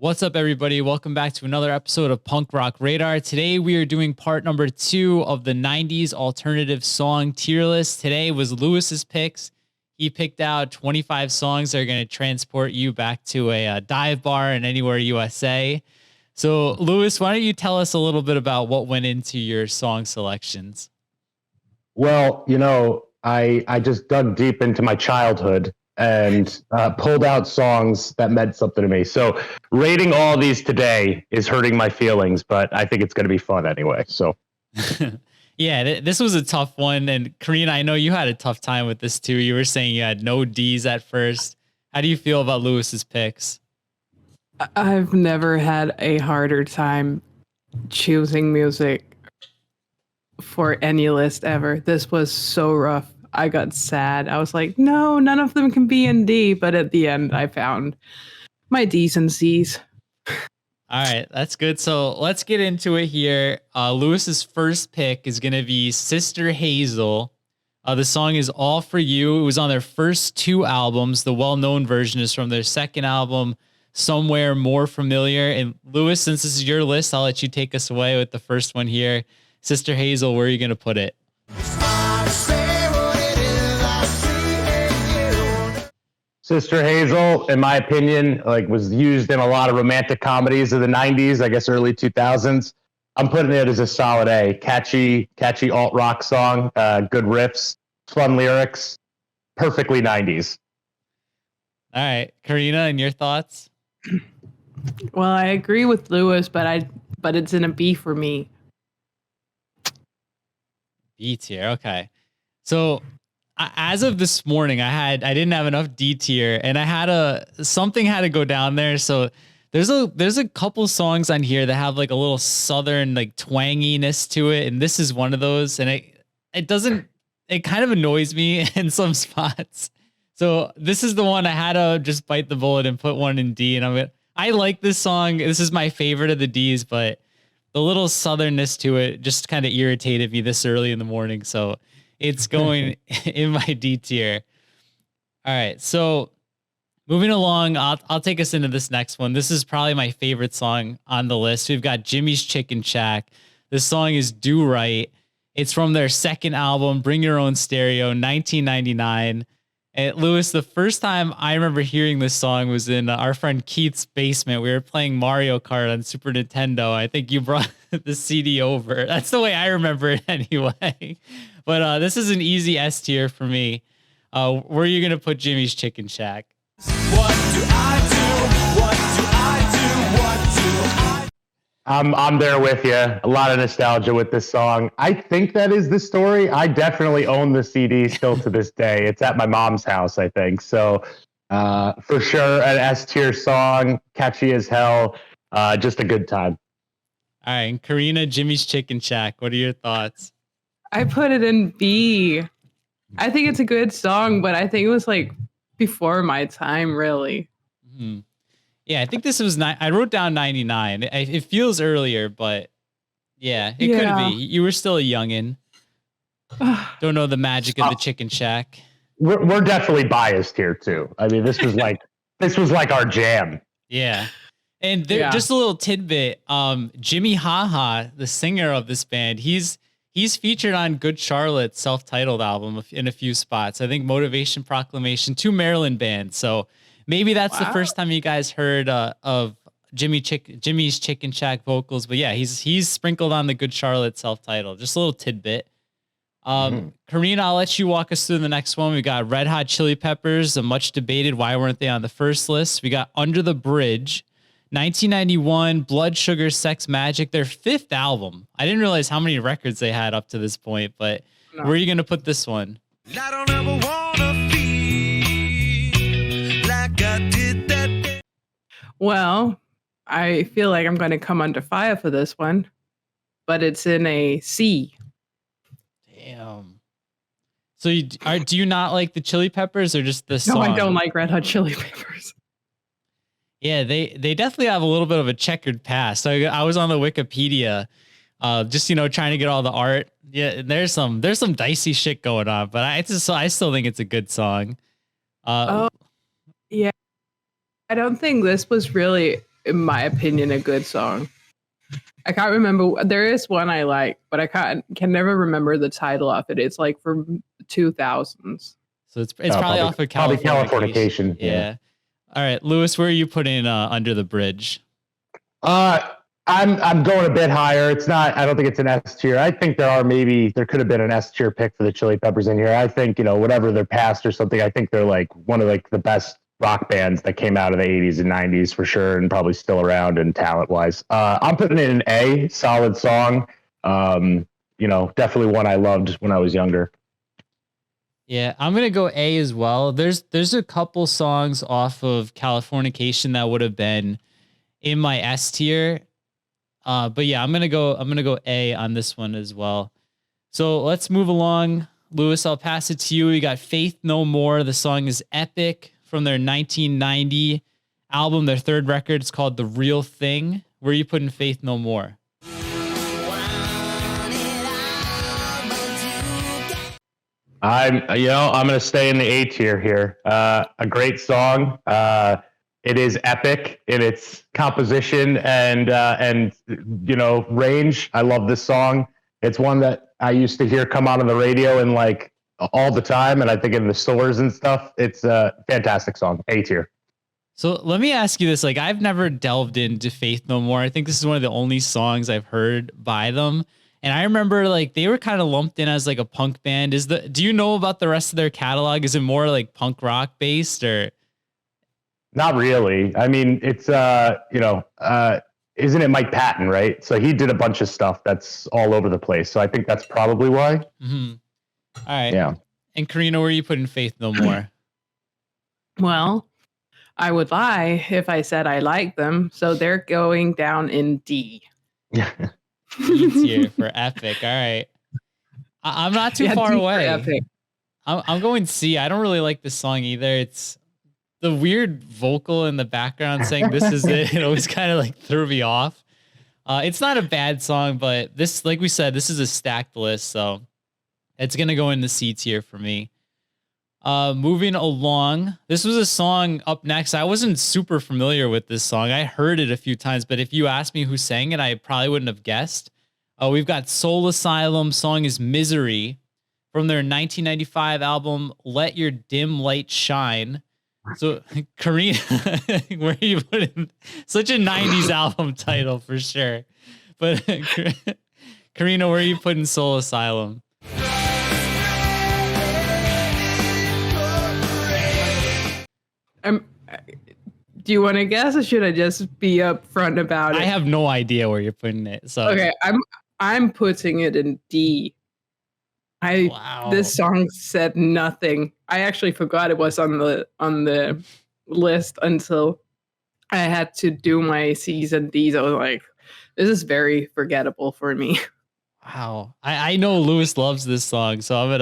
What's up, everybody? Welcome back to another episode of Punk Rock Radar. Today, we are doing part number 2 of the 90s alternative song tier list. Today was Lewis's picks. He picked out 25 songs that are going to transport you back to a dive bar in Anywhere USA. So, Lewis, why don't you tell us a little bit about what went into your song selections? Well, I just dug deep into my childhood and pulled out songs that meant something to me. So rating all these today is hurting my feelings, but I think it's going to be fun anyway. So, yeah, this was a tough one. And Karina, I know you had a tough time with this too. You were saying you had no D's at first. How do you feel about Lewis's picks? I've never had a harder time choosing music for any list ever. This was so rough. I got sad. I was like, no, none of them can be in D. But at the end, I found my D's and C's. All right, that's good. So let's get into it here. Lewis's first pick is going to be Sister Hazel. The song is All For You. It was on their first 2 albums. The well-known version is from their second album, Somewhere More Familiar. And Lewis, since this is your list, I'll let you take us away with the first one here. Sister Hazel, where are you going to put it? Sister Hazel, in my opinion, was used in a lot of romantic comedies of the 90s, I guess early 2000s. I'm putting it as a solid A. Catchy alt rock song, good riffs, fun lyrics, perfectly 90s. All right, Karina, and your thoughts? Well, I agree with Lewis, but it's in a B for me. B tier, okay. So as of this morning, I didn't have enough D tier, and something had to go down there. So there's a couple songs on here that have like a little southern like twanginess to it, and this is one of those. And it kind of annoys me in some spots. So this is the one I had to just bite the bullet and put one in D. And I like this song. This is my favorite of the D's, but the little southernness to it just kind of irritated me this early in the morning. So it's going in my D tier. All right. So moving along, I'll take us into this next one. This is probably my favorite song on the list. We've got Jimmy's Chicken Shack. This song is Do Right. It's from their second album, Bring Your Own Stereo, 1999. And Lewis, the first time I remember hearing this song was in our friend Keith's basement. We were playing Mario Kart on Super Nintendo. I think you brought the CD over. That's the way I remember it anyway. But this is an easy S tier for me. Where are you going to put Jimmy's Chicken Shack? What do I do? What do I do? What do I do? I'm there with you. A lot of nostalgia with this song. I think that is the story. I definitely own the CD still to this day. It's at my mom's house, I think. So for sure, an S tier song, catchy as hell. Just a good time. All right, and Karina, Jimmy's Chicken Shack. What are your thoughts? I put it in B. I think it's a good song, but I think it was like before my time, really. Mm-hmm. Yeah, I think this was I wrote down 99. It feels earlier, but yeah, it could be. You were still a youngin'. Don't know the magic of the Chicken Shack. We're definitely biased here too. I mean, this was like our jam. Yeah. And just a little tidbit, Jimmy Haha, the singer of this band, he's featured on Good Charlotte's self-titled album in a few spots. I think Motivation Proclamation, 2 Maryland bands. So maybe that's the first time you guys heard of Jimmy's Chicken Shack vocals. But yeah, he's sprinkled on the Good Charlotte self-titled. Just a little tidbit. Karina, I'll let you walk us through the next one. We got Red Hot Chili Peppers, a much debated why weren't they on the first list. We got Under the Bridge, 1991, Blood Sugar Sex Magic, their 5th album. I didn't realize how many records they had up to this point, but where are you going to put this one? I don't ever wanna feel like I did that day. Well, I feel like I'm going to come under fire for this one, but it's in a C. Damn. So do you not like the Chili Peppers or just the song? No, I don't like Red Hot Chili Peppers. Yeah, they definitely have a little bit of a checkered past. I was on the Wikipedia, just trying to get all the art. Yeah, there's some dicey shit going on, but I still think it's a good song. Yeah, I don't think this was really in my opinion, a good song. I can't remember. There is one I like, but I can never remember the title of it. It's like from 2000s. So it's probably off of Probably Californication. Californication. Yeah. All right, Lewis, where are you putting Under the Bridge? I'm going a bit higher. It's not. I don't think it's an S tier. I think there could have been an S tier pick for the Chili Peppers in here. I think whatever their past or something. I think they're like one of like the best rock bands that came out of the 80s and 90s for sure, and probably still around and talent wise. I'm putting it in A. Solid song. Definitely one I loved when I was younger. Yeah, I'm gonna go A as well. There's a couple songs off of Californication that would have been in my S tier. But yeah, I'm gonna go A on this one as well. So let's move along. Lewis, I'll pass it to you. We got Faith No More. The song is Epic from their 1990 album, their third record. It's called The Real Thing. Where are you putting Faith No More? I'm gonna stay in the A tier here. A great song. It is epic in its composition and range. I love this song. It's one that I used to hear come out on the radio and like all the time, and I think in the stores and stuff. It's a fantastic song. A tier. So let me ask you this: like, I've never delved into Faith No More. I think this is one of the only songs I've heard by them. And I remember like they were kind of lumped in as like a punk band. Do you know about the rest of their catalog? Is it more like punk rock based or? Not really. I mean, it's isn't it Mike Patton, right? So he did a bunch of stuff that's all over the place. So I think that's probably why. Mm-hmm. All right. Yeah. And Karina, where are you putting Faith No More? Well, I would lie if I said I like them. So they're going down in D. Yeah. D tier for Epic. All right. I'm not too far away. I'm going C. I don't really like this song either. It's the weird vocal in the background saying this is it. It always kind of like threw me off. It's not a bad song, but this, like we said, this is a stacked list, so it's gonna go in the C tier for me. Moving along, this was a song up next. I wasn't super familiar with this song. I heard it a few times, but if you asked me who sang it, I probably wouldn't have guessed. We've got Soul Asylum. Song is Misery from their 1995 album Let Your Dim Light Shine. So, Karina, where are you putting such a 90s album title for sure? But Karina, where are you putting Soul Asylum? Do you want to guess, or should I just be upfront about it? I have no idea where you're putting it. So okay, I'm putting it in D. This song said nothing. I actually forgot it was on the list until I had to do my C's and D's. I was like, this is very forgettable for me. Wow. I know Lewis loves this song, so I'm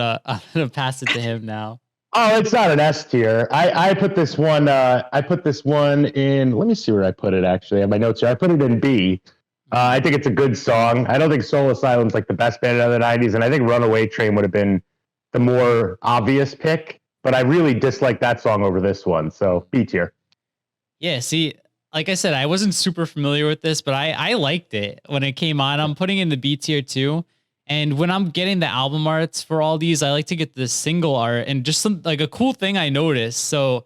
gonna pass it to him now. Oh, it's not an S tier. I put this one in. Let me see where I put it. Actually, I have my notes here. I put it in B. I think it's a good song. I don't think Soul Asylum's like the best band out of the 90s, and I think Runaway Train would have been the more obvious pick. But I really dislike that song over this one, so B tier. Yeah. See, like I said, I wasn't super familiar with this, but I liked it when it came on. I'm putting in the B tier too. And when I'm getting the album arts for all these, I like to get the single art and just some like a cool thing I noticed. So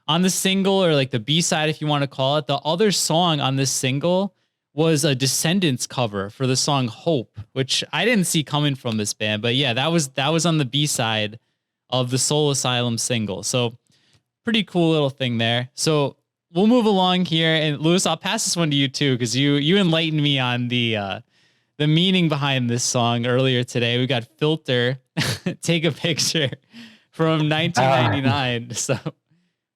on the single, or like the B side, if you want to call it, the other song on this single was a Descendants cover for the song Hope, which I didn't see coming from this band. But yeah, that was on the B side of the Soul Asylum single. So pretty cool little thing there. So we'll move along here. And Lewis, I'll pass this one to you too, because you enlightened me on the meaning behind this song earlier today. We got Filter, Take a Picture from 1999. So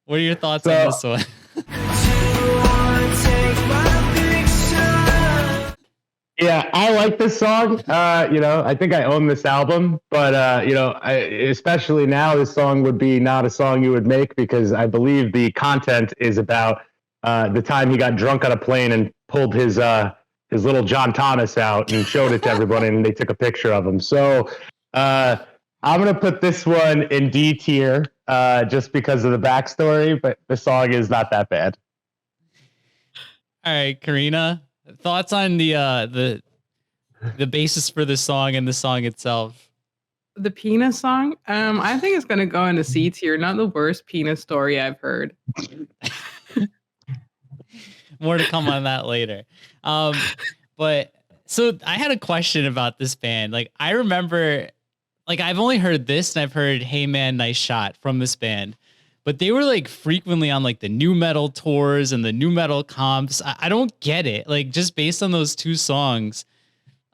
what are your thoughts on this one? Yeah, I like this song. I think I own this album, but especially now, this song would be not a song you would make, because I believe the content is about the time he got drunk on a plane and pulled his little John Thomas out and showed it to everybody, and they took a picture of him. So I'm gonna put this one in D tier just because of the backstory, but the song is not that bad. All right, Karina, thoughts on the basis for the song and the song itself? The penis song, I think it's gonna go into C tier. Not the worst penis story I've heard. More to come on that later. But so I had a question about this band. Like I remember, like I've only heard this and I've heard "Hey Man, Nice Shot" from this band, but they were like frequently on like the new metal tours and the new metal comps. I don't get it. Like just based on those two songs,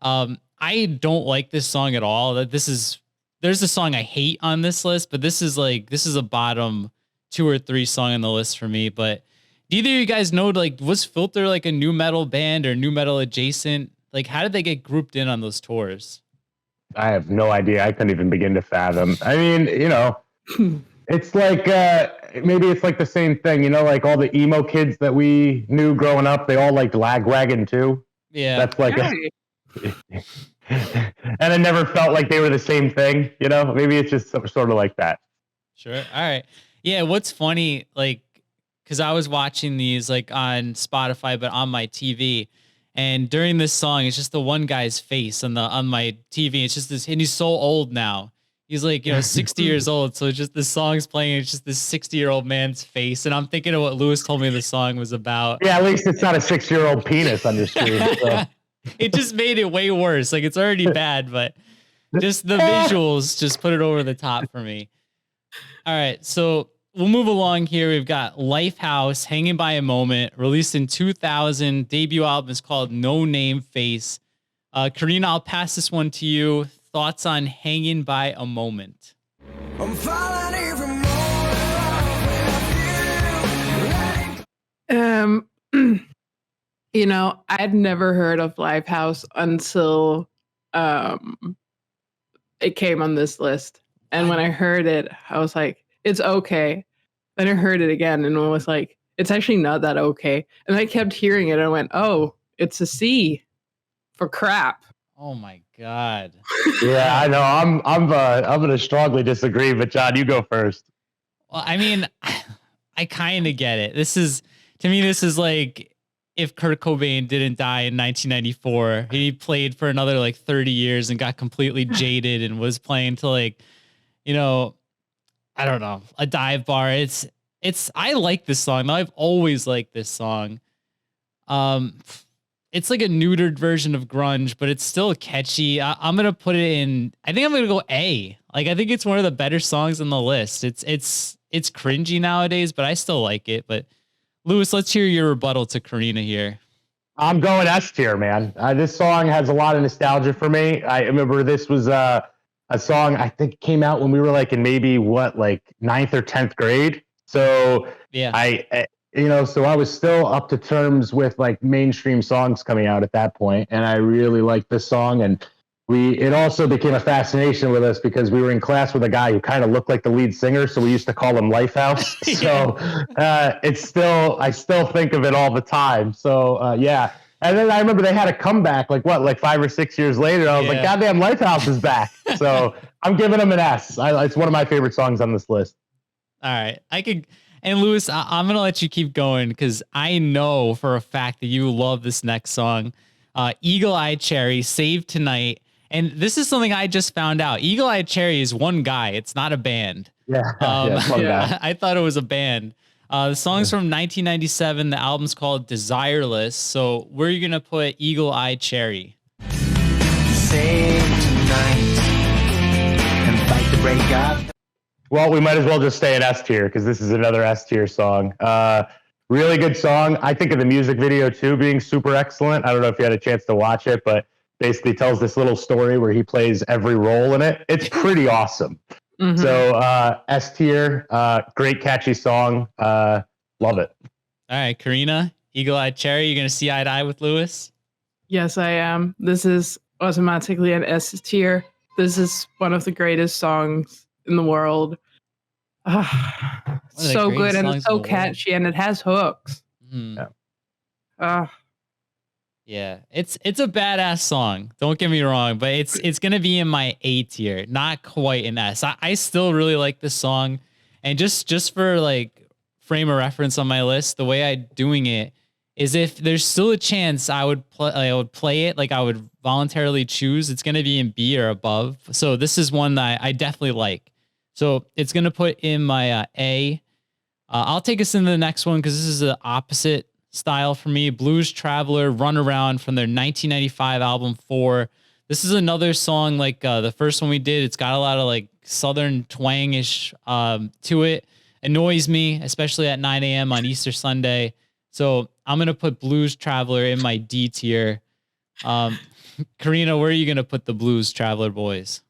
I don't like this song at all. There's a song I hate on this list, but this is a bottom 2 or 3 song on the list for me. But do either of you guys know, like, was Filter like a new metal band or new metal adjacent? Like, how did they get grouped in on those tours? I have no idea. I couldn't even begin to fathom. I mean, it's like maybe it's like the same thing. Like all the emo kids that we knew growing up, they all liked Lagwagon too. Yeah, that's like and I never felt like they were the same thing, Maybe it's just sort of like that. Sure. All right. Yeah, what's funny, like, because I was watching these like on Spotify, but on my TV, and during this song, it's just the one guy's face on my TV. It's just this, and he's so old now. He's like, 60 years old. So just the song's playing, it's just this 60-year-old man's face. And I'm thinking of what Lewis told me the song was about. Yeah, at least it's not a 6-year-old penis on your screen. So. It just made it way worse. Like it's already bad, but just the visuals just put it over the top for me. All right, so we'll move along here. We've got Lifehouse, Hanging by a Moment, released in 2000. Debut album is called No Name Face. Karina, I'll pass this one to you. Thoughts on Hanging by a Moment? I'm falling every moment. I'd never heard of Lifehouse until it came on this list. And when I heard it, I was like, it's okay. Then I heard it again and I was like, it's actually not that okay. And I kept hearing it and I went, oh, it's a C for crap. Oh my God. Yeah, I know. I'm gonna strongly disagree, but John, you go first. Well, I mean, I kind of get it. This is like if Kurt Cobain didn't die in 1994, he played for another like 30 years and got completely jaded and was playing to like, I don't know, a dive bar. I like this song. I've always liked this song. It's like a neutered version of grunge, but it's still catchy. I'm going to put it in, I think I'm going to go A. Like, I think it's one of the better songs on the list. It's cringy nowadays, but I still like it. But Lewis, let's hear your rebuttal to Karina here. I'm going S tier, man. This song has a lot of nostalgia for me. I remember this was a song I think came out when we were like in maybe like 9th or 10th grade. So yeah, so I was still up to terms with like mainstream songs coming out at that point, and I really liked this song. And it also became a fascination with us because we were in class with a guy who kind of looked like the lead singer, so we used to call him Lifehouse. So I still think of it all the time. So yeah. And then I remember they had a comeback, like 5 or 6 years later. I was like, goddamn, Lifehouse is back. So I'm giving them an S. It's one of my favorite songs on this list. All right. And Lewis, I'm going to let you keep going because I know for a fact that you love this next song. Eagle Eye Cherry, Save Tonight. And this is something I just found out. Eagle Eye Cherry is one guy. It's not a band. Yeah. Yeah. I thought it was a band. The song's from 1997. The album's called Desireless. So where are you going to put Eagle Eye Cherry? Save tonight and fight the break up. Well, we might as well just stay at S tier because this is another S tier song. Really good song. I think of the music video too being super excellent. I don't know if you had a chance to watch it, but basically tells this little story where he plays every role in it. It's pretty awesome. Mm-hmm. So S tier, great catchy song. Love it. All right, Karina, Eagle Eye Cherry, you're going to see eye to eye with Lewis? Yes, I am. This is automatically an S tier. This is one of the greatest songs in the world. So good and it's so catchy and it has hooks. Mm. Yeah, it's a badass song. Don't get me wrong, but it's gonna be in my A tier, not quite an S. I still really like this song, and just for like frame of reference on my list, the way I'm doing it is if there's still a chance I would play it, like I would voluntarily choose, it's going to be in B or above. So this is one that I definitely like. So it's going to put in my A. I'll take us into the next one because this is the opposite style for me. Blues Traveler, Run Around from their 1995 album 4. This is another song like the first one we did. It's got a lot of like Southern twangish to it. Annoys me, especially at 9 a.m. on Easter Sunday. So I'm going to put Blues Traveler in my D tier. Karina, where are you going to put the Blues Traveler boys?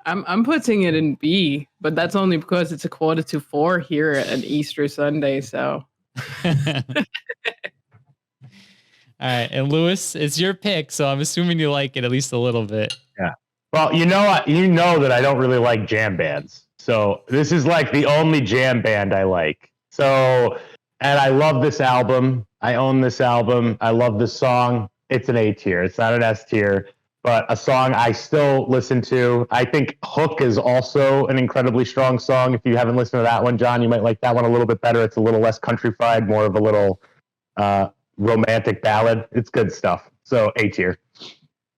I'm putting it in B, but that's only because it's 3:45 here at an Easter Sunday. So, All right, and Lewis, it's your pick, so I'm assuming you like it at least a little bit. Yeah. Well, you know that I don't really like jam bands, so this is like the only jam band I like. So, and I love this album. I own this album. I love this song. It's an A tier. It's not an S tier, but a song I still listen to. I think Hook is also an incredibly strong song. If you haven't listened to that one, John, you might like that one a little bit better. It's a little less countrified, more of a little romantic ballad. It's good stuff. So A tier.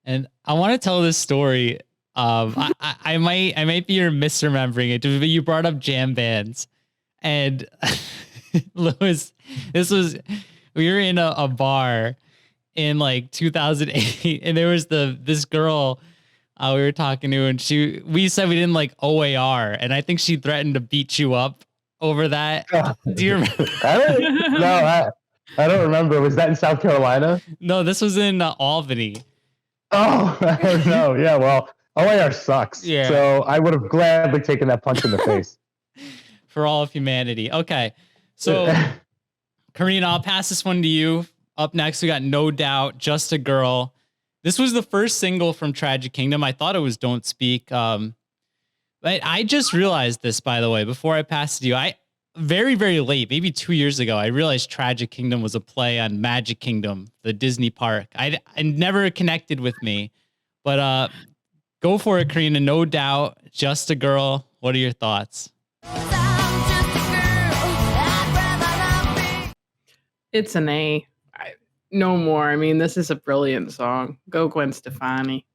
And I want to tell this story. I might be misremembering it, but you brought up jam bands, and Lewis, we were in a bar in like 2008, and there was this girl we were talking to, and we said we didn't like OAR, and I think she threatened to beat you up over that. Do you remember? I don't remember. Was that in South Carolina? No, this was in Albany. Oh, I don't know. Yeah, well, OAR sucks. Yeah. So I would have gladly taken that punch in the face. For all of humanity. Okay. So, Karina, I'll pass this one to you. Up next, we got No Doubt, Just a Girl. This was the first single from Tragic Kingdom. I thought it was Don't Speak. But I just realized this, by the way, before I pass it to you. Very, very late, maybe 2 years ago, I realized Tragic Kingdom was a play on Magic Kingdom, the Disney park. I never connected with me, but go for it, Karina. No Doubt, Just a Girl. What are your thoughts? it's an A. No more. I mean, this is a brilliant song. Go Gwen Stefani.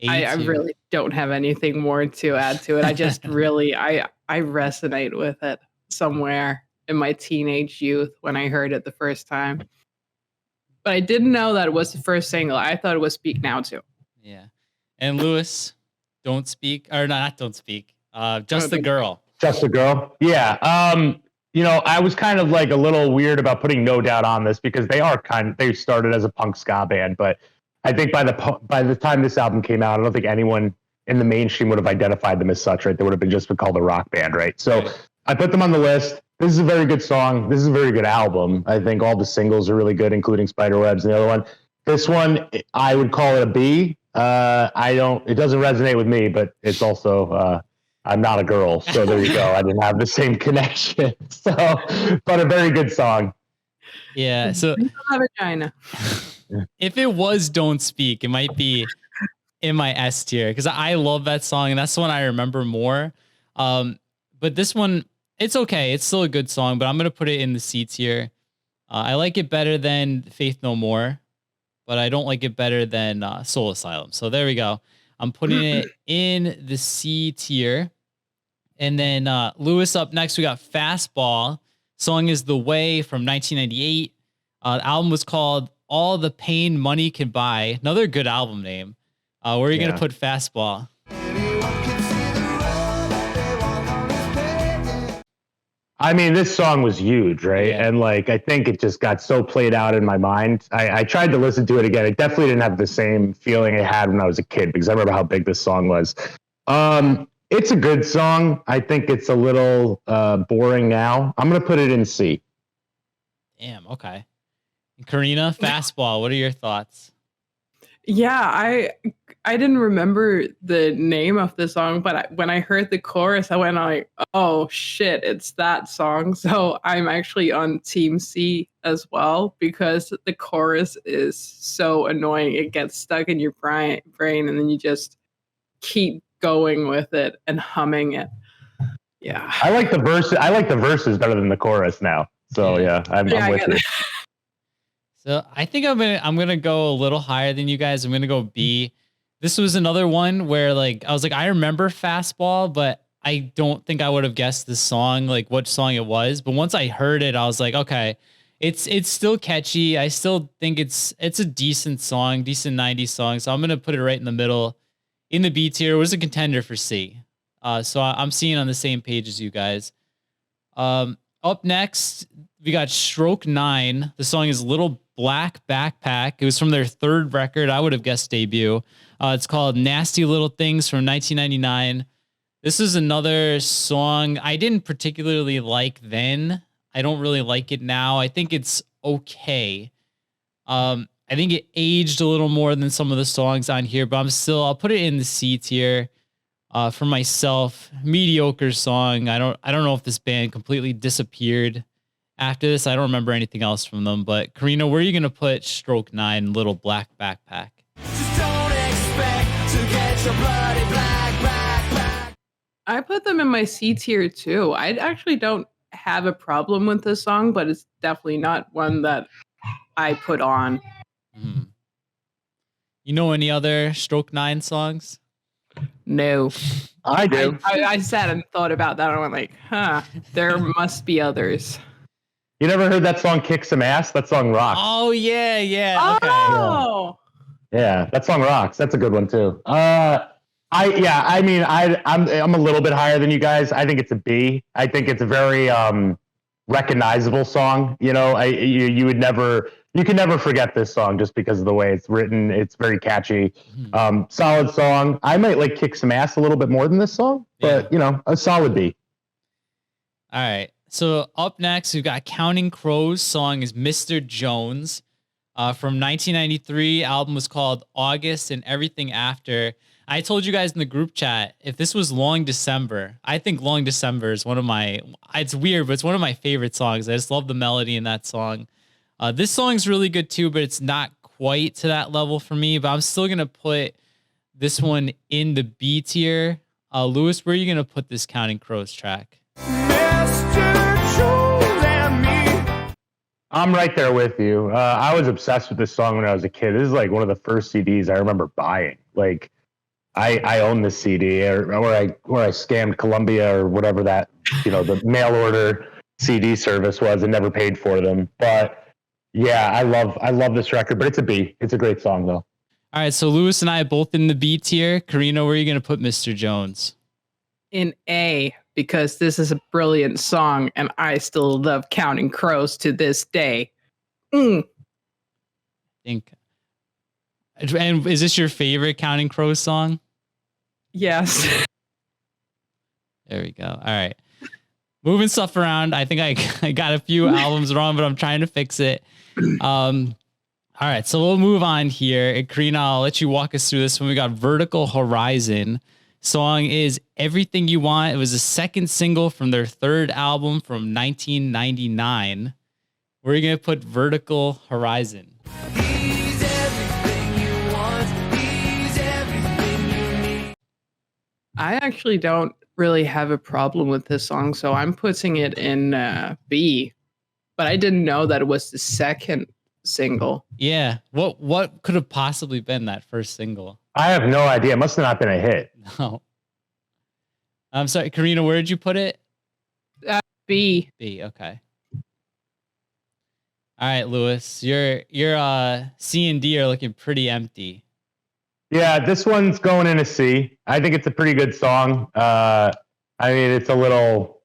I really don't have anything more to add to it. I just really, I resonate with it somewhere in my teenage youth when I heard it the first time. But I didn't know that it was the first single. I thought it was Speak Now too. Yeah. And Lewis, Don't Speak, or not Don't Speak. Just the Girl. Just a Girl. Yeah. I was kind of like a little weird about putting No Doubt on this because they started as a punk ska band, but I think by the time this album came out, I don't think anyone in the mainstream would have identified them as such, right? They would have been just called a rock band, right? So I put them on the list. This is a very good song. This is a very good album. I think all the singles are really good, including Spiderwebs and the other one. This one, I would call it a B. It doesn't resonate with me, but it's also, I'm not a girl. So there you go. I didn't have the same connection. So, but a very good song. Yeah. So vagina. If it was Don't Speak, it might be in my S tier because I love that song and that's the one I remember more. But this one, it's okay. It's still a good song, but I'm going to put it in the C tier. I like it better than Faith No More, but I don't like it better than Soul Asylum. So there we go. I'm putting it in the C tier. And then Lewis, up next, we got Fastball. Song is The Way from 1998. The album was called All the Pain Money Can Buy. Another good album name. Where are you going to put Fastball? I mean, this song was huge, right? Yeah. And like, I think it just got so played out in my mind. I tried to listen to it again. It definitely didn't have the same feeling I had when I was a kid because I remember how big this song was. It's a good song. I think it's a little boring now. I'm going to put it in C. Damn. Okay. Karina, Fastball. What are your thoughts? Yeah, I didn't remember the name of the song, but when I heard the chorus, I went like, "Oh shit, it's that song." So I'm actually on Team C as well because the chorus is so annoying. It gets stuck in your brain, and then you just keep going with it and humming it. Yeah. I like the verse. I like the verses better than the chorus now. So yeah, I'm I with get you. it. So I think I'm gonna go a little higher than you guys. I'm gonna go B. This was another one where like I was like, I remember Fastball, but I don't think I would have guessed this song, like what song it was. But once I heard it, I was like, okay, it's still catchy. I still think it's a decent song, decent 90s song. So I'm gonna put it right in the middle in the B tier. It was a contender for C. So I'm seeing on the same page as you guys. Up next, we got Stroke 9. The song is Little Black Backpack. It was from their third record. I would have guessed debut. It's called Nasty Little Things from 1999. This is another song I didn't particularly like then. I don't really like it now. I think it's okay. I think it aged a little more than some of the songs on here, but I'll put it in the C tier. For myself, mediocre song. I don't know if this band completely disappeared after this. I don't remember anything else from them. But Karina, where are you gonna put Stroke 9, Little Black Backpack? Just don't expect to get your bloody black backpack. I put them in my C tier too. I actually don't have a problem with this song, but it's definitely not one that I put on. Hmm. You know any other Stroke 9 songs? No. I do. I sat and thought about that and I went like, huh, there must be others. You never heard that song "Kick Some Ass"? That song rocks. Oh yeah. Okay. Oh, Yeah, that song rocks. That's a good one too. I mean, I'm a little bit higher than you guys. I think it's a B. I think it's a very recognizable song. You know, you can never forget this song just because of the way it's written. It's very catchy. Solid song. I might like Kick Some Ass a little bit more than this song, but you know, a solid B. All right. So up next, we've got Counting Crows. Song is Mr. Jones. From 1993. Album was called August and Everything After. I told you guys in the group chat, if this was Long December, I think Long December is it's weird, but it's one of my favorite songs. I just love the melody in that song. This song's really good too, but it's not quite to that level for me, but I'm still going to put this one in the B tier. Lewis, where are you going to put this Counting Crows track? Mr. Jones and me. I'm right there with you. I was obsessed with this song when I was a kid. This is like one of the first CDs I remember buying. Like, I own this CD, or I scammed Columbia or whatever that, you know, the mail order CD service was, and never paid for them. But yeah, I love this record. But it's a B. It's a great song though. All right, so Lewis and I are both in the B tier. Karina, where are you going to put Mr. Jones? in A, because this is a brilliant song and I still love Counting Crows to this day. I think. And is this your favorite Counting Crows song? Yes. There we go. All right. Moving stuff around. I think I got a few albums wrong, but I'm trying to fix it. All right. So we'll move on here. And Karina, I'll let you walk us through this one. We got Vertical Horizon. Song is Everything You Want. It was the second single from their third album from 1999. Where are you going to put Vertical Horizon? He's everything you want. He's everything you need. I actually don't really have a problem with this song, so I'm putting it in B. But I didn't know that it was the second single. Yeah. What could have possibly been that first single? I have no idea. It must have not been a hit. No. I'm sorry, Karina, where did you put it? B. B. Okay. All right, Lewis, your C and D are looking pretty empty. Yeah, this one's going in a C. I think it's a pretty good song. I mean, it's a little,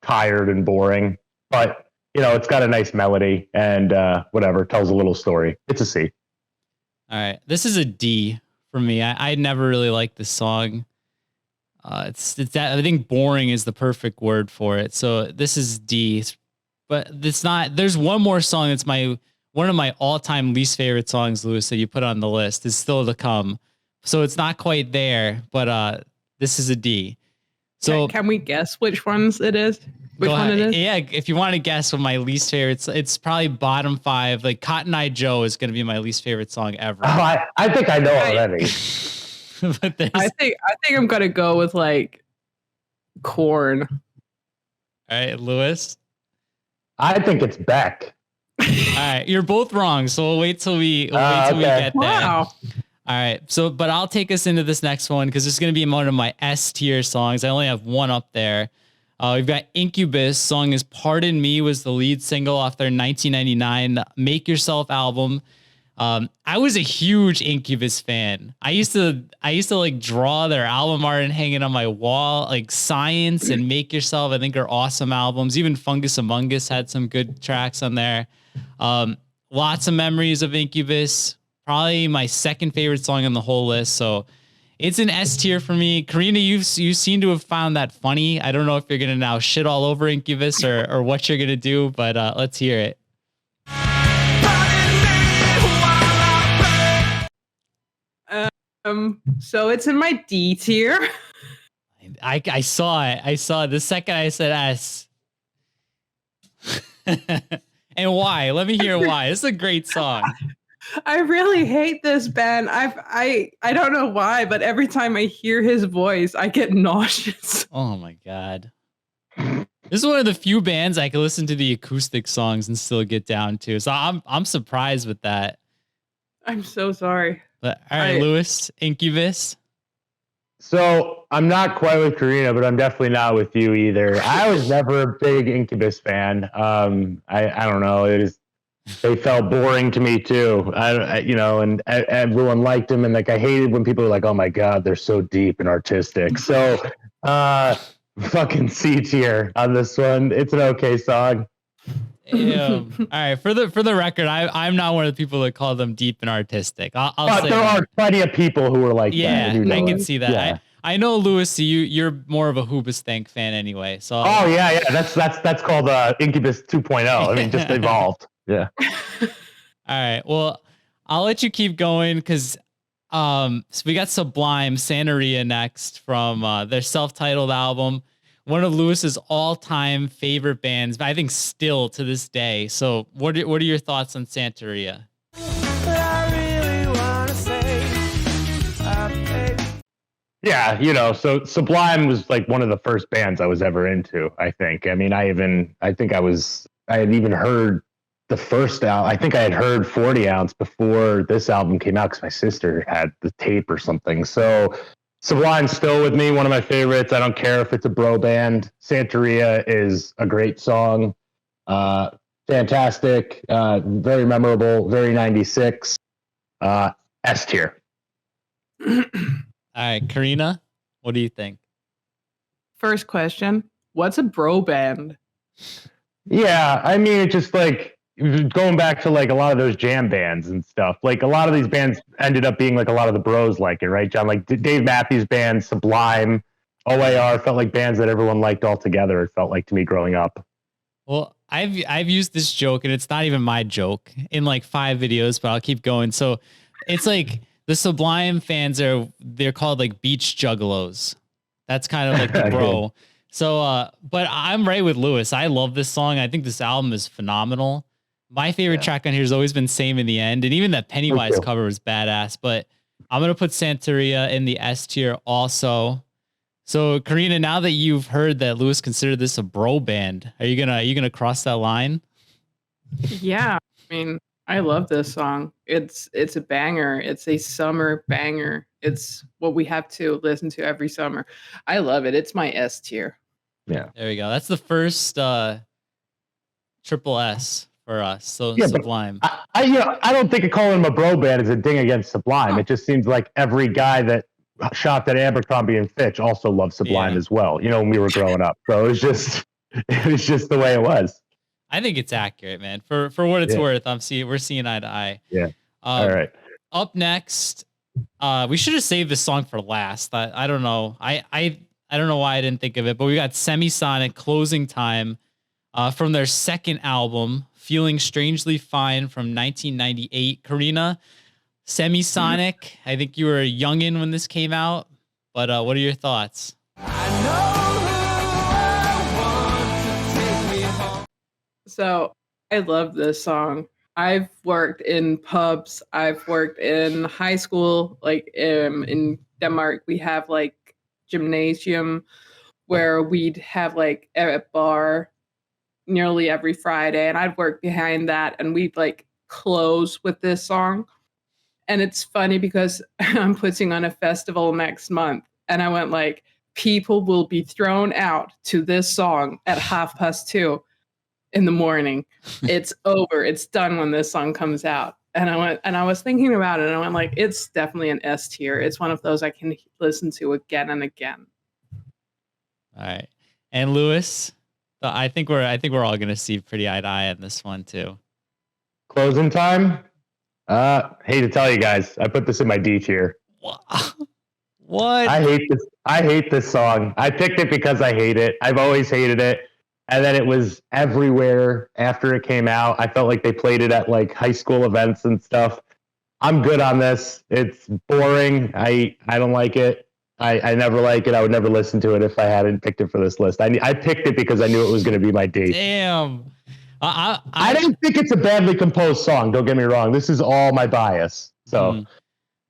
tired and boring, but it's got a nice melody and whatever, tells a little story. It's a C. All right, this is a D for me. I never really liked this song. It's that I think boring is the perfect word for it. So this is D, but it's not. There's one more song that's one of my all-time least favorite songs, Lewis, that you put on the list is still to come. So it's not quite there, but this is a D. So can we guess which ones it is? Which one it is? Yeah, if you want to guess what my least favorite, it's probably bottom 5. Like Cotton Eye Joe is going to be my least favorite song ever. Oh, I think I know already. But I think I'm gonna go with like Corn. All right, Lewis. I think it's Beck. All right, you're both wrong. So we'll wait till we get there. Wow. All right. So, but I'll take us into this next one because it's going to be one of my S tier songs. I only have one up there. We've got Incubus. Song is "Pardon Me" was the lead single off their 1999 "Make Yourself" album. I was a huge Incubus fan. I used to like draw their album art and hang it on my wall. Like Science and Make Yourself, I think are awesome albums. Even Fungus Among Us had some good tracks on there. Lots of memories of Incubus. Probably my second favorite song on the whole list. So it's an S tier for me. Karina, you seem to have found that funny. I don't know if you're gonna now shit all over Incubus or what you're gonna do, but let's hear it. So it's in my D tier. I saw it. I saw it the second I said S. And why? Let me hear why. This is a great song. I really hate this band. I don't know why, but every time I hear his voice, I get nauseous. Oh my god. This is one of the few bands I can listen to the acoustic songs and still get down to. So I'm surprised with that. I'm so sorry. But all right, Lewis, Incubus. So I'm not quite with Karina, but I'm definitely not with you either. I was never a big Incubus fan. I don't know. They felt boring to me too. And everyone liked them, and like I hated when people were like, "Oh my god, they're so deep and artistic." So, fucking C tier on this one. It's an okay song. All right, for the record, I'm not one of the people that call them deep and artistic. I'll say there are plenty of people who are like that. Yeah, I can see that. Yeah. I know, Lewis, you're more of a Hoobastank fan anyway. So oh yeah, that's called Incubus 2.0. I mean, just evolved. Yeah. All right. Well, I'll let you keep going because so we got Sublime Santeria next from their self-titled album. One of Lewis's all-time favorite bands, I think still to this day. So what are your thoughts on Santeria? Yeah, so Sublime was like one of the first bands I was ever into, I think. I mean, I had even heard the first album. I think I had heard 40 Ounce before this album came out because my sister had the tape or something. So Sublime's still with me, one of my favorites. I don't care if it's a bro band. Santeria is a great song. Fantastic, very memorable, very 96. S tier. All right, Karina, what do you think? First question: what's a bro band? Yeah, I mean, it's just like going back to like a lot of those jam bands and stuff. Like a lot of these bands ended up being like a lot of the bros like it, right, John? Like Dave Matthews Band, Sublime, OAR felt like bands that everyone liked all together. It felt like to me growing up. Well, I've used this joke, and it's not even my joke, in like 5 videos, but I'll keep going. So it's like the Sublime fans they're called like beach juggalos. That's kind of like the bro. So, but I'm right with Lewis. I love this song. I think this album is phenomenal. My favorite track on here has always been Same in the End. And even that Pennywise cover was badass, but I'm going to put Santeria in the S tier also. So Karina, now that you've heard that Lewis considered this a bro band, are you going to cross that line? Yeah. I mean, I love this song. It's a banger. It's a summer banger. It's what we have to listen to every summer. I love it. It's my S tier. Yeah. There we go. That's the first triple S for us. So Yeah, Sublime. I don't think calling them a bro band is a ding against Sublime. It just seems like every guy that shopped at Abercrombie and Fitch also loved Sublime as well. When we were growing up. So it was just the way it was. I think it's accurate, man. For what it's worth, we're seeing eye to eye. Yeah. All right. Up next, we should have saved this song for last. I don't know. I don't know why I didn't think of it, but we got Semisonic Closing Time from their second album, Feeling Strangely Fine from 1998. Karina, Semisonic, I think you were a youngin' when this came out, but what are your thoughts? So I love this song. I've worked in pubs. I've worked in high school. Like in Denmark, we have like gymnasium where we'd have like a bar nearly every Friday, and I'd work behind that, and we'd like close with this song. And it's funny because I'm putting on a festival next month, and I went like, people will be thrown out to this song at 2:30 in the morning. It's over. It's done when this song comes out. And I went, and I was thinking about it, and I went like, it's definitely an S tier. It's one of those I can listen to again and again. All right. And Lewis, I think we're all gonna see pretty eye to eye on this one too. Closing time. Hate to tell you guys, I put this in my D tier. What? I hate this. I hate this song. I picked it because I hate it. I've always hated it. And then it was everywhere after it came out. I felt like they played it at like high school events and stuff. I'm good on this. It's boring. I don't like it. I never like it. I would never listen to it if I hadn't picked it for this list. I picked it because I knew it was going to be my D. Damn. I don't think it's a badly composed song. Don't get me wrong. This is all my bias. So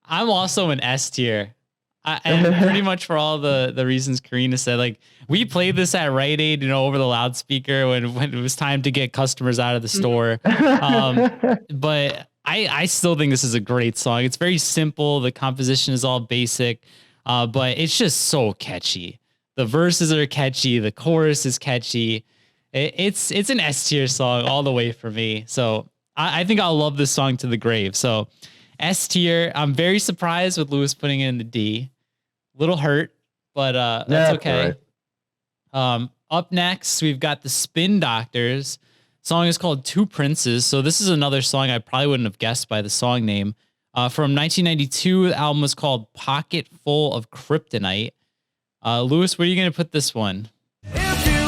I'm also an S tier. And pretty much for all the reasons Karina said. Like, we played this at Rite Aid, over the loudspeaker when it was time to get customers out of the store. But I still think this is a great song. It's very simple. The composition is all basic, but it's just so catchy. The verses are catchy. The chorus is catchy. It's an S tier song all the way for me. So I think I'll love this song to the grave. So S tier. I'm very surprised with Lewis putting it in the D. Little hurt, but that's okay. Right. Up next, we've got the Spin Doctors. Song is called Two Princes. So this is another song I probably wouldn't have guessed by the song name. From 1992, the album was called Pocket Full of Kryptonite. Lewis, where are you going to put this one? If you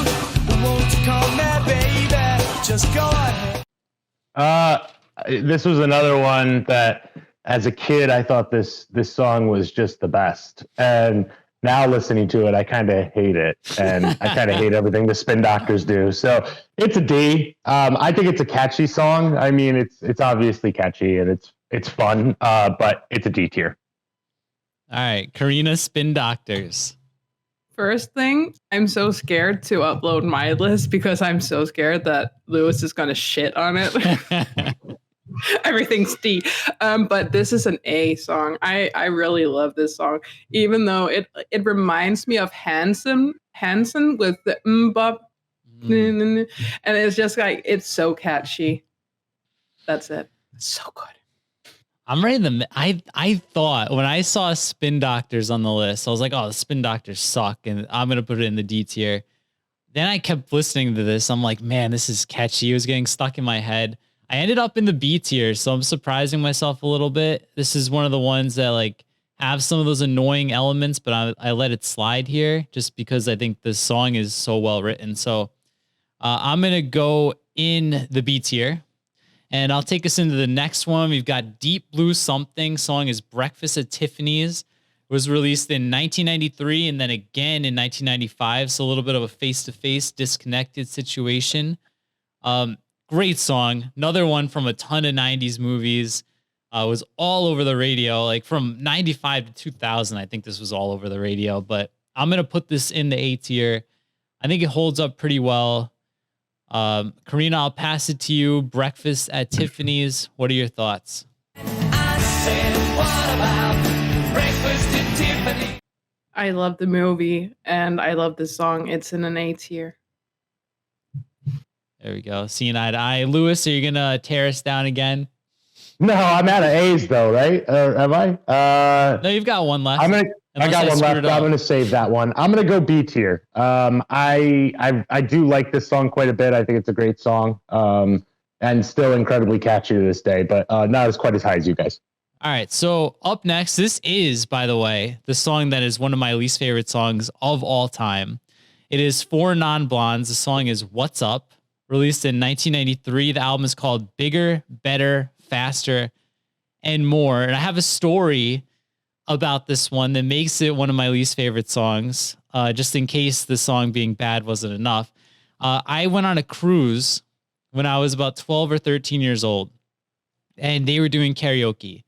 want to call me baby, just go ahead. This was another one that, as a kid, I thought this song was just the best. And now listening to it, I kind of hate it. And I kind of hate everything the Spin Doctors do. So it's a D. I think it's a catchy song. I mean, it's obviously catchy and it's fun, but it's a D tier. All right, Karina, Spin Doctors. First thing, I'm so scared to upload my list because I'm so scared that Lewis is going to shit on it. Everything's D. But this is an A song. I really love this song, even though it reminds me of Hanson with the bop. And it's just like, it's so catchy. That's it. It's so good. I'm ready to. I thought when I saw Spin Doctors on the list, I was like, oh, the Spin Doctors suck, and I'm gonna put it in the D tier. Then I kept listening to this. I'm like, man, this is catchy. It was getting stuck in my head. I ended up in the B tier, so I'm surprising myself a little bit. This is one of the ones that like have some of those annoying elements, but I let it slide here just because I think the song is so well written. So I'm gonna go in the B tier. And I'll take us into the next one. We've got Deep Blue Something. Song is Breakfast at Tiffany's. It was released in 1993 and then again in 1995. So a little bit of a face-to-face disconnected situation. Great song. Another one from a ton of 90s movies. Was all over the radio. Like from 95 to 2000, I think this was all over the radio. But I'm going to put this in the A tier. I think it holds up pretty well. Karina, I'll pass it to you. Breakfast at Tiffany's. What are your thoughts? I said, what about breakfast at Tiffany? I love the movie and I love this song. It's in an A tier. There we go. Seeing eye to eye. Lewis, are you going to tear us down again? No, I'm out of A's though, right? Am I? No, you've got one left. I got one left. I'm going to save that one. I'm going to go B tier. I do like this song quite a bit. I think it's a great song, and still incredibly catchy to this day, but not as quite as high as you guys. All right. So up next, this is, by the way, the song that is one of my least favorite songs of all time. It is For Non-Blondes. The song is What's Up, released in 1993. The album is called Bigger, Better, Faster, and More. And I have a story about this one that makes it one of my least favorite songs, just in case the song being bad wasn't enough. I went on a cruise when I was about 12 or 13 years old, and they were doing karaoke.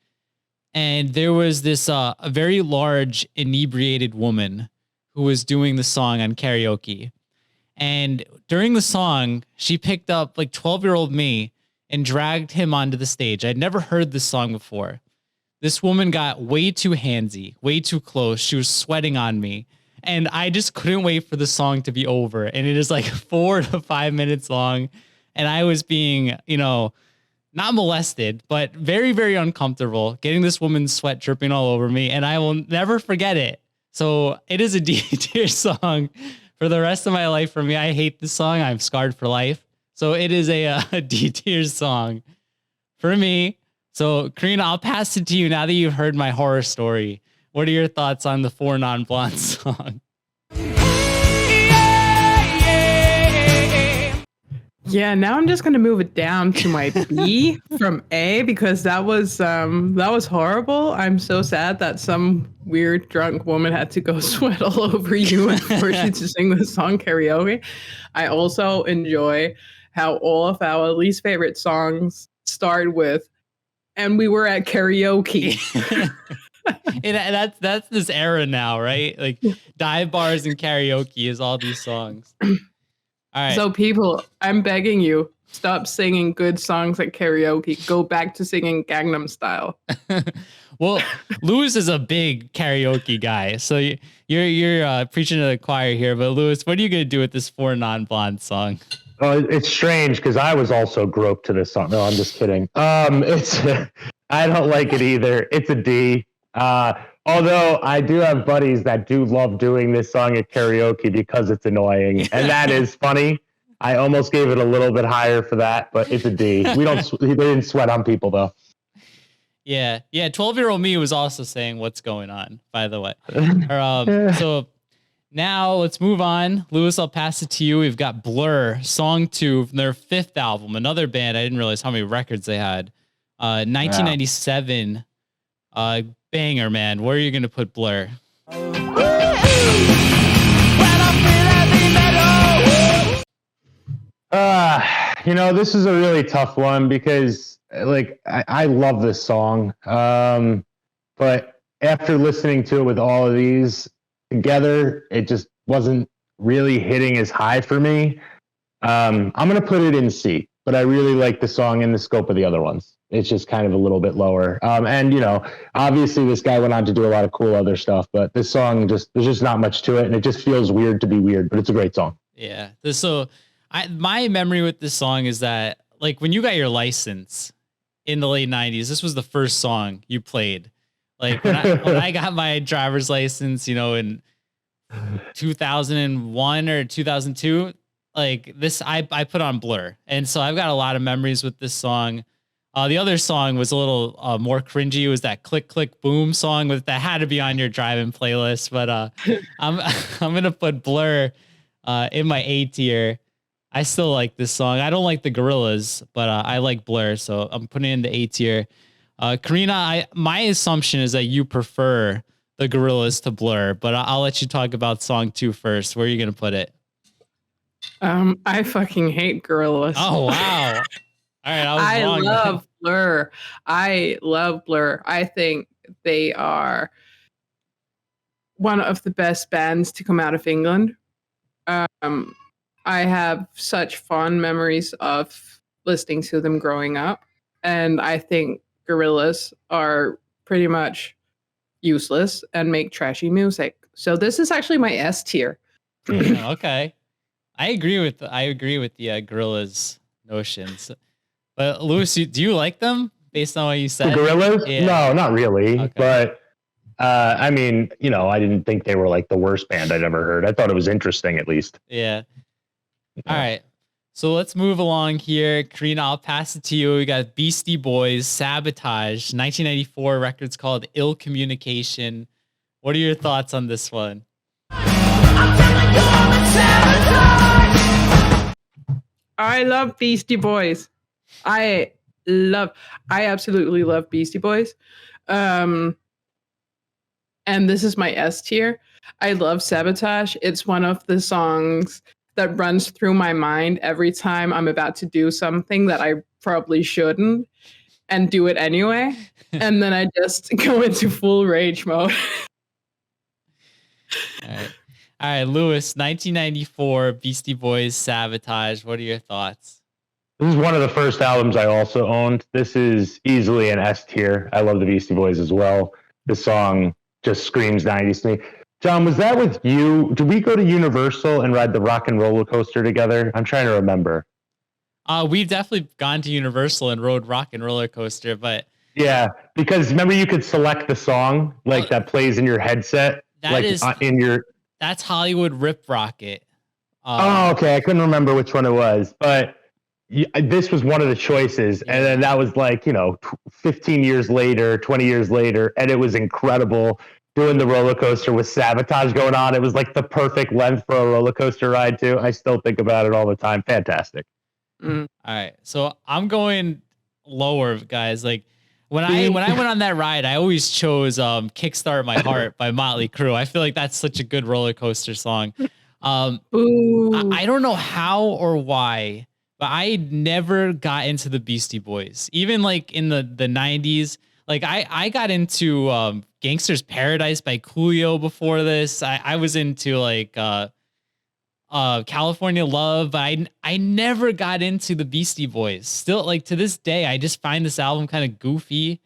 And there was this a very large inebriated woman who was doing the song on karaoke. And during the song, she picked up like 12-year-old me and dragged him onto the stage. I'd never heard this song before. This woman got way too handsy, way too close. She was sweating on me. And I just couldn't wait for the song to be over. And it is like 4 to 5 minutes long. And I was being, not molested, but very, very uncomfortable, getting this woman's sweat dripping all over me. And I will never forget it. So it is a D tier song for the rest of my life for me. I hate this song. I'm scarred for life. So it is a D tier song for me. So Karina, I'll pass it to you now that you've heard my horror story. What are your thoughts on the 4 Non-Blondes song? Yeah, now I'm just gonna move it down to my B from A because that was horrible. I'm so sad that some weird drunk woman had to go sweat all over you and force you to sing this song karaoke. I also enjoy how all of our least favorite songs start with, and we were at karaoke. And that's this era now, right? Like dive bars and karaoke is all these songs. All right. So people, I'm begging you, stop singing good songs at karaoke. Go back to singing Gangnam Style. Well, Lewis is a big karaoke guy, so you're preaching to the choir here. But Lewis, what are you gonna do with this 4 Non-Blondes song? Oh, it's strange because I was also groped to this song. No, I'm just kidding. It's I don't like it either. It's a D. Although I do have buddies that do love doing this song at karaoke because it's annoying, and that is funny. I almost gave it a little bit higher for that, but it's a D. They didn't sweat on people though. Yeah. 12-year-old me was also saying what's going on, by the way. So now let's move on. Lewis, I'll pass it to you. We've got Blur, song 2 from their 5th album, another band. I didn't realize how many records they had. 1997. Banger, man. Where are you going to put Blur? This is a really tough one because I love this song. But after listening to it with all of these together, it just wasn't really hitting as high for me. I'm going to put it in C, but I really like the song in the scope of the other ones. It's just kind of a little bit lower. And obviously this guy went on to do a lot of cool other stuff, but this song there's just not much to it. And it just feels weird to be weird, but it's a great song. Yeah. So my memory with this song is that like when you got your license in the late 90s, this was the first song you played. Like when I got my driver's license, in 2001 or 2002, like this, I put on Blur. And so I've got a lot of memories with this song. The other song was a little more cringy. It was that Click Click Boom song that had to be on your driving playlist. But I'm gonna put Blur in my A tier. I still like this song. I don't like the Gorillaz, but I like Blur, so I'm putting it in the A tier. Karina, my assumption is that you prefer the Gorillaz to Blur, but I'll let you talk about song 2 first. Where are you gonna put it? I fucking hate Gorillaz. Oh wow. All right, I love Blur. I love Blur. I think they are one of the best bands to come out of England. I have such fond memories of listening to them growing up, and I think Gorillaz are pretty much useless and make trashy music. So this is actually my S tier. Okay, I agree with the Gorillaz notions. But Lewis, do you like them based on what you said? The Gorillaz? Yeah. No, not really. Okay. But I didn't think they were like the worst band I'd ever heard. I thought it was interesting, at least. Yeah. All right. So let's move along here. Karina, I'll pass it to you. We got Beastie Boys, Sabotage, 1994 record's called Ill Communication. What are your thoughts on this one? I love Beastie Boys. I absolutely love Beastie Boys. And this is my S tier. I love Sabotage. It's one of the songs that runs through my mind every time I'm about to do something that I probably shouldn't and do it anyway. And then I just go into full rage mode. All right. All right, Lewis, 1994, Beastie Boys, Sabotage. What are your thoughts? This is one of the first albums I also owned. This is easily an S tier. I love the Beastie Boys as well. This song just screams 90s to me. John, was that with you? Did we go to Universal and ride the Rock and Roller Coaster together? I'm trying to remember. We've definitely gone to Universal and rode Rock and Roller Coaster, but Yeah, because remember you could select the song like that plays in your headset, that like is in your. that's Hollywood Rip Rocket. Oh, okay. I couldn't remember which one it was, but this was one of the choices, and then that was like 15 years later, 20 years later, and it was incredible. Doing the roller coaster with Sabotage going on, it was like the perfect length for a roller coaster ride too. I still think about it all the time. Fantastic. All right, so I'm going lower, guys. Like when I went on that ride, I always chose "Kickstart My Heart" by Motley Crue. I feel like that's such a good roller coaster song. I don't know how or why, but I never got into the Beastie Boys. Even like in the 90s, like I got into Gangster's Paradise by Coolio before this. I was into like California Love, but I never got into the Beastie Boys. Still, like to this day, I just find this album kind of goofy.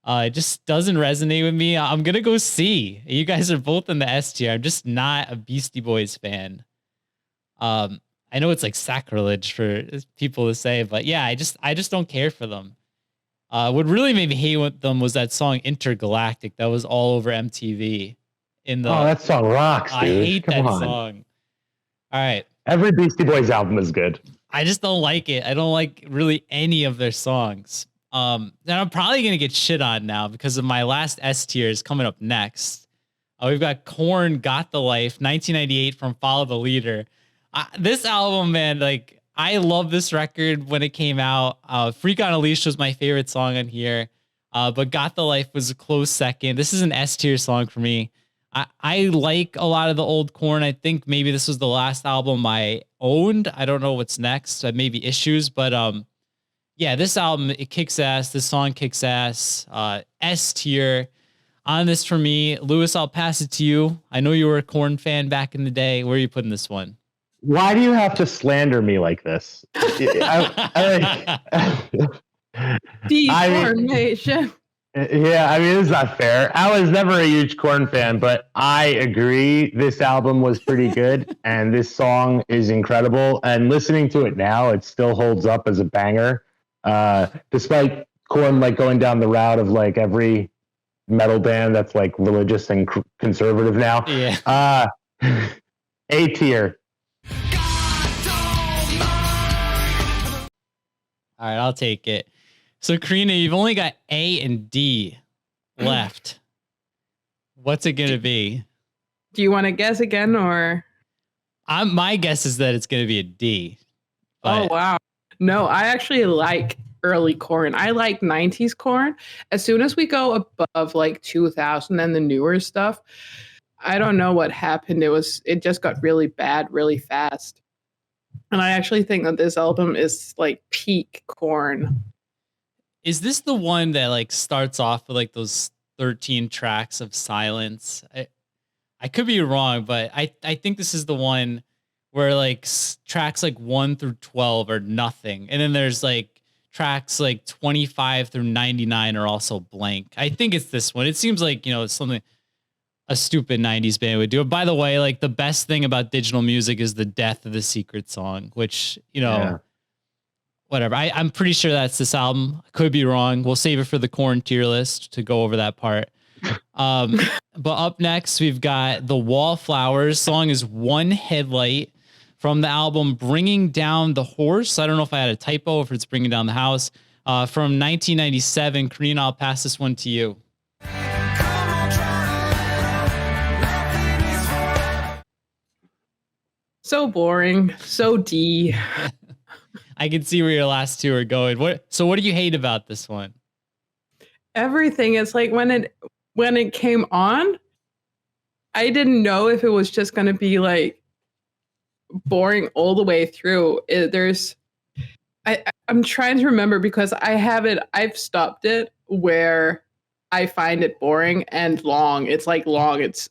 It just doesn't resonate with me. I'm gonna go C. You guys are both in the S tier. I'm just not a Beastie Boys fan. I know it's like sacrilege for people to say, but yeah, I just don't care for them. What really made me hate them was that song Intergalactic that was all over MTV. That song rocks, dude. I hate Come that on. song. All right. Every Beastie Boys album is good. I just don't like it. I don't like really any of their songs. Then I'm probably gonna get shit on now because of my last S tier is coming up next. We've got Korn, Got the Life, 1998 from Follow the Leader. This album, man, like I love this record when it came out. Freak on a Leash was my favorite song on here, but Got the Life was a close second. This is an S tier song for me. I like a lot of the old Korn. I think maybe this was the last album I owned. I don't know what's next. Maybe Issues, but yeah, this album, it kicks ass. This song kicks ass. S tier on this for me. Lewis, I'll pass it to you. I know you were a Korn fan back in the day. Where are you putting this one? Why do you have to slander me like this? Deformation. Yeah, I mean, it's not fair. I was never a huge Korn fan, but I agree this album was pretty good, and this song is incredible. And listening to it now, it still holds up as a banger, despite Korn like going down the route of like every metal band that's like religious and conservative now. Yeah. A tier. All right, I'll take it. So, Karina, you've only got A and D left. What's it going to be? Do you want to guess again or? My guess is that it's going to be a D. Oh, wow. No, I actually like early Korn. I like 90s Korn. As soon as we go above like 2000 and the newer stuff, I don't know what happened. It just got really bad really fast. And I actually think that this album is like peak Korn. Is this the one that like starts off with like those 13 tracks of silence? I could be wrong, but I think this is the one where like tracks like 1 through 12 are nothing. And then there's like tracks like 25 through 99 are also blank. I think it's this one. It seems like, it's something a stupid 90s band would do. By the way, like the best thing about digital music is the death of the secret song, which, whatever. I'm pretty sure that's this album. I could be wrong. We'll save it for the Korn tier list to go over that part. But up next, we've got The Wallflowers. Song is One Headlight from the album Bringing Down the Horse. I don't know if I had a typo, if it's Bringing Down the House. From 1997. Karina, I'll pass this one to you. So boring. So D. I can see where your last two are going. What do you hate about this one? Everything. It's like when it came on, I didn't know if it was just going to be like boring all the way through. I'm trying to remember because I've stopped it where I find it boring and long. It's like long. It's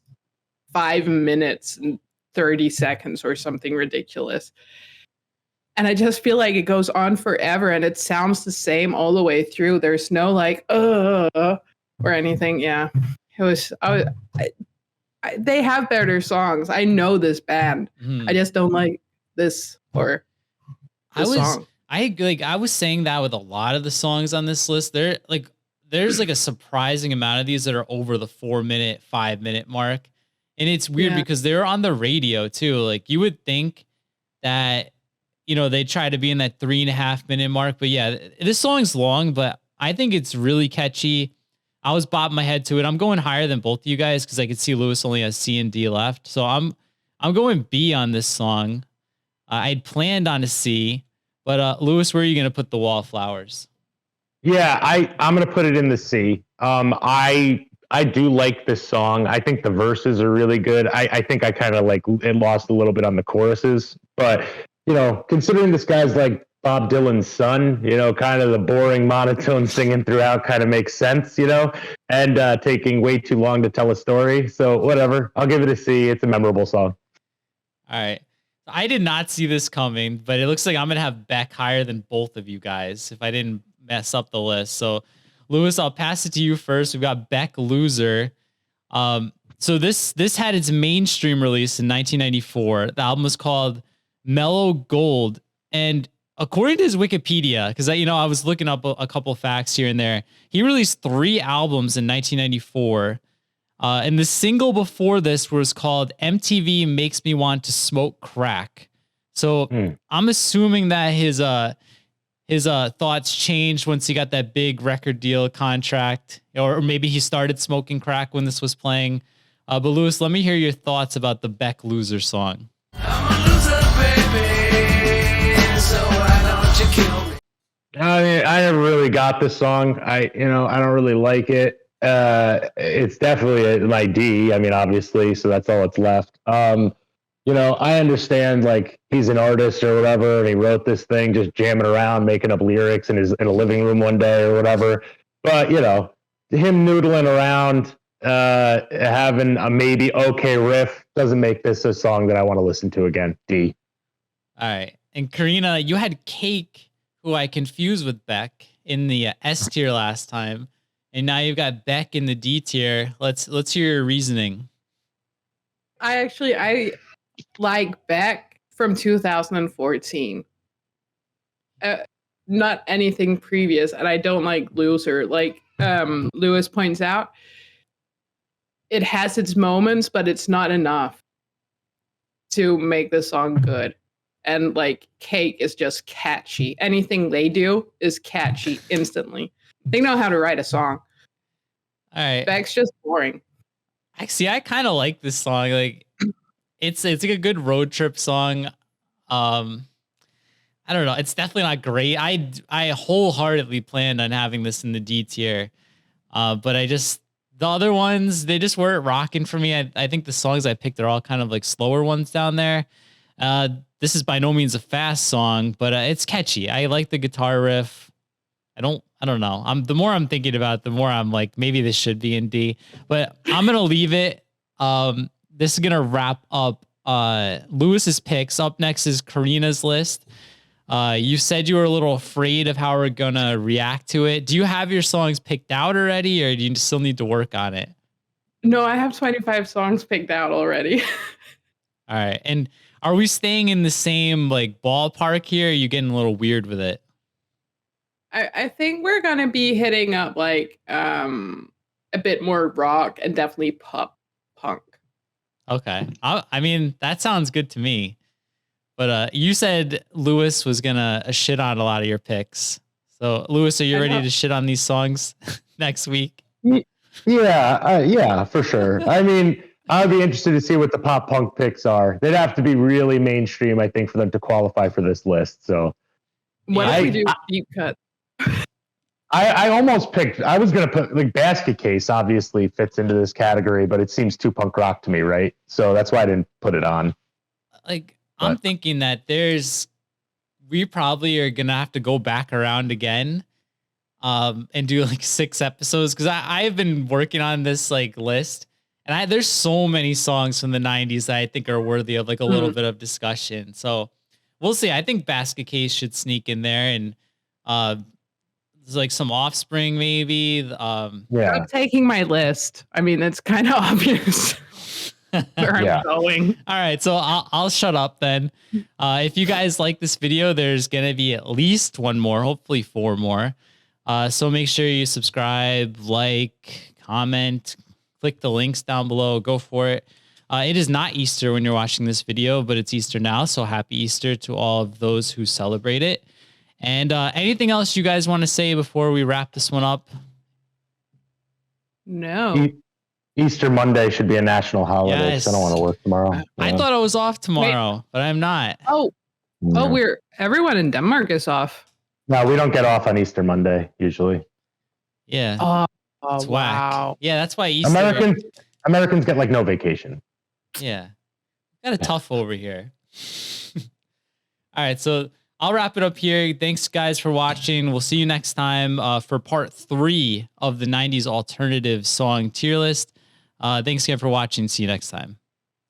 5 minutes and 30 seconds or something ridiculous. And I just feel like it goes on forever and it sounds the same all the way through. There's no like, or anything. Yeah. It was, they have better songs. I know this band. I just don't like this or this song. I was saying that with a lot of the songs on this list. There's like a surprising amount of these that are over the 4-minute, 5-minute mark. And it's weird because they're on the radio too. Like you would think that, they try to be in that 3.5-minute mark. But yeah, this song's long, but I think it's really catchy. I was bobbing my head to it. I'm going higher than both of you guys because I could see Lewis only has C and D left. So I'm going B on this song. I'd planned on a C, but Lewis, where are you going to put the Wallflowers? Yeah, I'm going to put it in the C. I do like this song. I think the verses are really good. I think I kind of it lost a little bit on the choruses, but considering this guy's like Bob Dylan's son, kind of the boring monotone singing throughout kind of makes sense, and taking way too long to tell a story. So whatever, I'll give it a C. It's a memorable song. All right. I did not see this coming, but it looks like I'm going to have Beck higher than both of you guys if I didn't mess up the list. So Lewis, I'll pass it to you first. We've got Beck Loser. So this had its mainstream release in 1994. The album was called Mellow Gold. And according to his Wikipedia, because I was looking up a couple of facts here and there, he released 3 albums in 1994. And the single before this was called MTV Makes Me Want to Smoke Crack. So I'm assuming that his thoughts changed once he got that big record deal contract, or maybe he started smoking crack when this was playing. But Lewis, let me hear your thoughts about the Beck Loser song. I'm a loser, baby, so why don't you kill me? I never really got this song. I don't really like it. It's definitely my D. I mean, obviously, so that's all that's left. I understand like he's an artist or whatever, and he wrote this thing just jamming around, making up lyrics in a living room one day or whatever. But him noodling around, having a maybe okay riff doesn't make this a song that I want to listen to again. D. All right, and Karina, you had Cake, who I confused with Beck in the S tier last time, and now you've got Beck in the D tier. Let's hear your reasoning. I like Beck from 2014. Not anything previous, and I don't like Loser. Like Lewis points out, it has its moments, but it's not enough to make the song good. And like Cake is just catchy. Anything they do is catchy instantly. They know how to write a song. All right, Beck's just boring. Actually, I kind of like this song. Like, it's like a good road trip song. I don't know. It's definitely not great. I wholeheartedly planned on having this in the D tier, but the other ones, they just weren't rocking for me. I think the songs I picked are all kind of like slower ones down there. This is by no means a fast song, but it's catchy. I like the guitar riff. I don't know. The more I'm thinking about it, the more I'm like, maybe this should be in D, but I'm going to leave it. This is going to wrap up Lewis's picks. Up next is Karina's list. You said you were a little afraid of how we're going to react to it. Do you have your songs picked out already, or do you still need to work on it? No, I have 25 songs picked out already. All right. And are we staying in the same like ballpark here? Or are you getting a little weird with it? I think we're going to be hitting up like a bit more rock and definitely pop punk. Okay. I mean, that sounds good to me. But you said Lewis was going to shit on a lot of your picks. So, Lewis, are you ready to shit on these songs next week? Yeah, for sure. I mean, I'd be interested to see what the pop punk picks are. They'd have to be really mainstream, I think, for them to qualify for this list. So, what if we do deep cut? I almost picked. I was gonna put like Basket Case. Obviously, fits into this category, but it seems too punk rock to me, right? So that's why I didn't put it on. I'm thinking that we probably are gonna have to go back around again, and do like 6 episodes because I've been working on this like list, And there's so many songs from the 90s that I think are worthy of like a little bit of discussion. So we'll see. I think Basket Case should sneak in there, and there's like some Offspring maybe. Yeah. I'm taking my list. I mean, it's kind of obvious where I'm going. All right, so I'll shut up then. If you guys like this video, there's gonna be at least one more, hopefully 4 more. So make sure you subscribe, like, comment, click the links down below. Go for it. It is not Easter when you're watching this video, but it's Easter now. So happy Easter to all of those who celebrate it. And anything else you guys want to say before we wrap this one up? No. Easter Monday should be a national holiday. Yes. So I don't want to work tomorrow. I thought I was off tomorrow, but I'm not. Oh, No. everyone in Denmark is off. No, we don't get off on Easter Monday usually. Yeah. Oh, It's whack. wow. Yeah, that's why Easter. Americans get like no vacation. Yeah. Got it tough over here. All right, so I'll wrap it up here. Thanks, guys, for watching. We'll see you next time for part 3 of the 90s alternative song tier list. Thanks again for watching. See you next time.